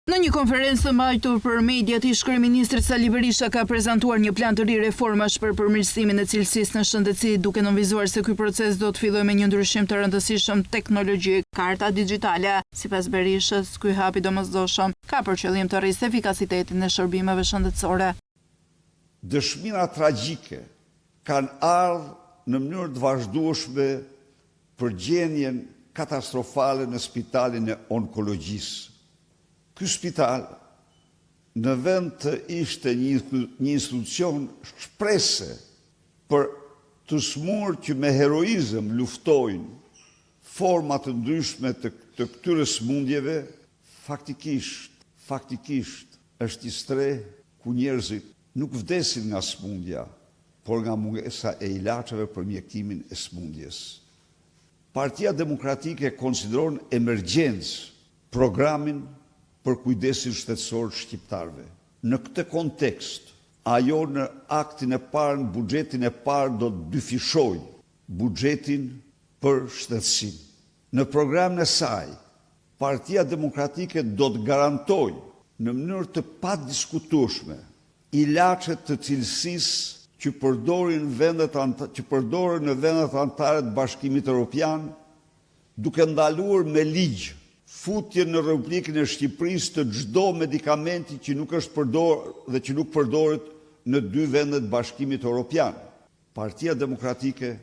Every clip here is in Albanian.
Në një konferencë të mbajtur për mediat, ish-kryeministri Sali Berisha ka prezantuar një plan të ri reformash për përmirësimin e cilësisë në shëndetësi, duke nënvizuar se ky proces do të fillojë me një ndryshim të rëndësishëm teknologjik, karta digjitale. Sipas Berishës, ky hap i domosdoshëm ka për qëllim të rrisë efikasitetin e shërbimeve shëndetësore. Dëshmira tragjike kanë ardhur në mënyrë të vazhdueshme për gjendjen katastrofale në spitalin e onkologjisë. Ky spital, në vend të ishte një institucion shprese për të smur që me heroizëm luftojnë forma të ndryshme të këtyre smundjeve, faktikisht është një stre ku njerëzit nuk vdesin nga smundja, por nga mungesa e ilaçeve për mjektimin e smundjes. Partia Demokratike konsideron emergjencë programin për kujdesin shtetësor shqiptarëve. Në këtë kontekst, ajo në aktin e parë, në buxhetin e parë do të dyfishojë buxhetin për shtetësinë. Në programin e saj, Partia Demokratike do të garantojë në mënyrë të padiskutueshme ilaçe të cilësisë që përdoren në vendet anëtare të Bashkimit Evropian, duke ndaluar me ligj futje në Republikën e Shqipërisë të çdo medikamenti që nuk është përdorur dhe që nuk përdoret në dy vendet të Bashkimit Evropian. Partia Demokratike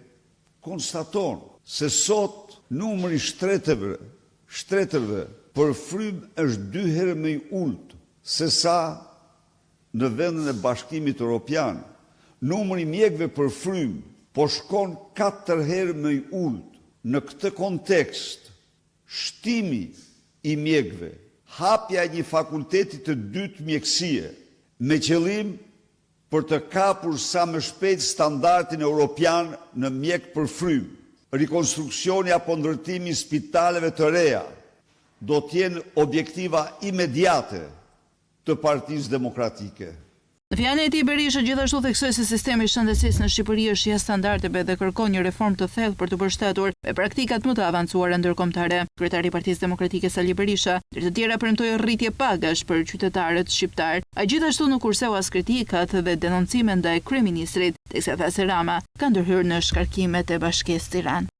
konstaton se sot numri shtretërve për frymë është 2 herë më i ulët se sa në vendin e Bashkimit Evropian. Numri mjekëve për frymë po shkon 4 herë më i ulët. Në këtë kontekst, shtimi i mjekëve, hapja e një fakulteti të dytë mjekësie, me qëllim për të kapur sa më shpejt standardin evropian në mjek për frymë, rikonstruksioni apo ndërtimi i spitaleve të reja, do të jenë objektiva imediate të Partisë Demokratike. Në fjalën e tij, Berisha gjithashtu theksoi se sistemi i shëndetësisë në Shqipëri është jashtë standardeve dhe kërkon një reformë të thellë për të mbështetur me praktikat më të avancuara ndërkombëtare. Kryetari i Partisë Demokratike Sali Berisha, ndër të tjera, premtoi rritje pagash për qytetarët shqiptar. Ai gjithashtu nuk kurseu as kritikat dhe denoncime ndaj kryeministrit, teksa tha se Rama ka ndërhyrë në shkarkimet e Bashkisë Tiranë.